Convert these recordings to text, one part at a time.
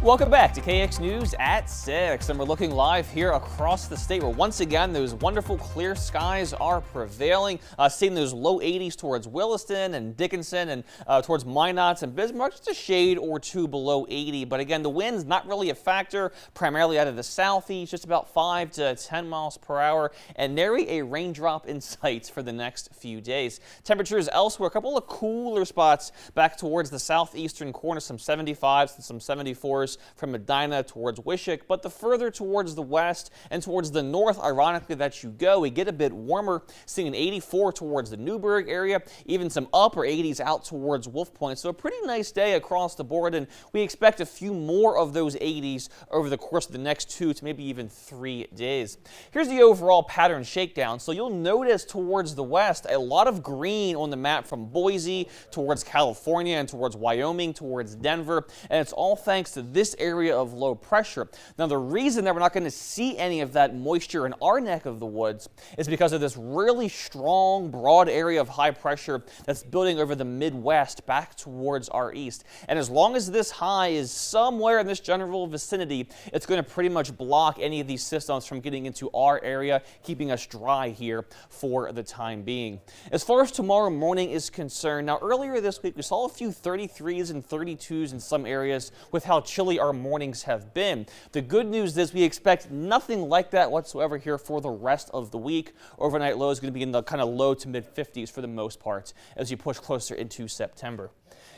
Welcome back to KX News at 6, and we're looking live here across the state where once again those wonderful clear skies are prevailing. Seeing those low 80s towards Williston and Dickinson and towards Minot and Bismarck, just a shade or two below 80. But again, the wind's not really a factor, primarily out of the southeast, just about 5 to 10 miles per hour, and nary a raindrop in sight for the next few days. Temperatures elsewhere, a couple of cooler spots back towards the southeastern corner, some 75s and some 74s. From Medina towards Wishick, but the further towards the west and towards the north, ironically, that you go, we get a bit warmer, seeing an 84 towards the Newburgh area, even some upper 80s out towards Wolf Point. So a pretty nice day across the board, and we expect a few more of those 80s over the course of the next 2 to maybe even 3 days. Here's the overall pattern shakedown. So you'll notice towards the west a lot of green on the map from Boise towards California and towards Wyoming, towards Denver, and it's all thanks to this area of low pressure. Now, the reason that we're not going to see any of that moisture in our neck of the woods is because of this really strong, broad area of high pressure that's building over the Midwest back towards our east. And as long as this high is somewhere in this general vicinity, it's going to pretty much block any of these systems from getting into our area, keeping us dry here for the time being. As far as tomorrow morning is concerned, now earlier this week we saw a few 33s and 32s in some areas with how chilly our mornings have been. The good news is we expect nothing like that whatsoever here for the rest of the week. Overnight low is going to be in the kind of low to mid 50s for the most part as you push closer into September.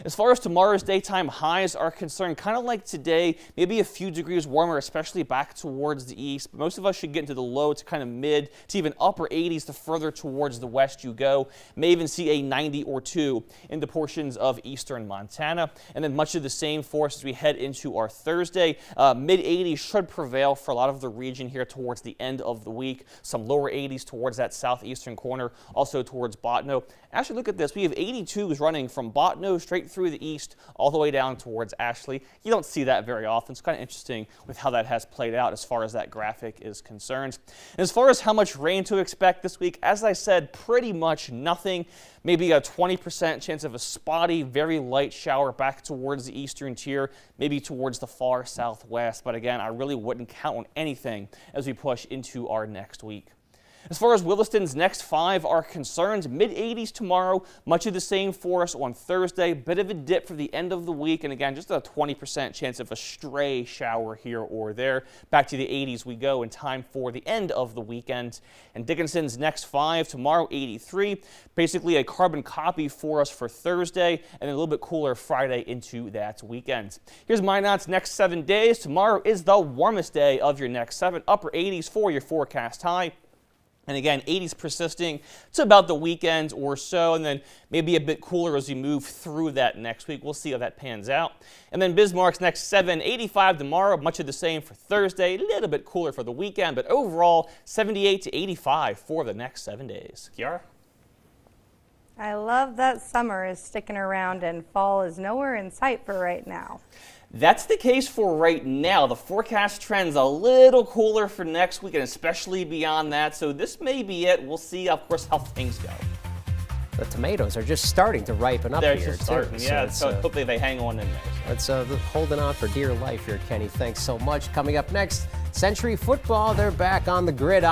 As far as tomorrow's daytime highs are concerned, kind of like today, maybe a few degrees warmer, especially back towards the east. But most of us should get into the low to kind of mid to even upper 80s the further towards the west you go. May even see a 90 or 2 in the portions of eastern Montana. And then much of the same for us as we head into our Thursday. Mid 80s should prevail for a lot of the region here towards the end of the week. Some lower 80s towards that southeastern corner, also towards Botno. Actually, look at this. We have 82s running from Botno straight through the east all the way down towards Ashley. You don't see that very often. It's kind of interesting with how that has played out as far as that graphic is concerned. And as far as how much rain to expect this week, as I said, pretty much nothing. Maybe a 20% chance of a spotty, very light shower back towards the eastern tier, maybe towards the far southwest. But again, I really wouldn't count on anything as we push into our next week. As far as Williston's next 5 are concerned, mid-80s tomorrow, much of the same for us on Thursday. Bit of a dip for the end of the week, and again, just a 20% chance of a stray shower here or there. Back to the 80s we go in time for the end of the weekend. And Dickinson's next 5 tomorrow, 83. Basically a carbon copy for us for Thursday, and a little bit cooler Friday into that weekend. Here's Minot's next 7 days. Tomorrow is the warmest day of your next 7. Upper 80s for your forecast high. And again, 80s persisting to about the weekend or so, and then maybe a bit cooler as we move through that next week. We'll see how that pans out. And then Bismarck's next 7, 85 tomorrow, much of the same for Thursday, a little bit cooler for the weekend, but overall 78 to 85 for the next 7 days. Kiara? I love that summer is sticking around and fall is nowhere in sight for right now. That's the case for right now. The forecast trend's a little cooler for next week and especially beyond that. So this may be it. We'll see, of course, how things go. The tomatoes are just starting to ripen up They're here, just starting, too. yeah. So hopefully they hang on in there. It's holding on for dear life here, Kenny. Thanks so much. Coming up next, Century Football. They're back on the gridiron.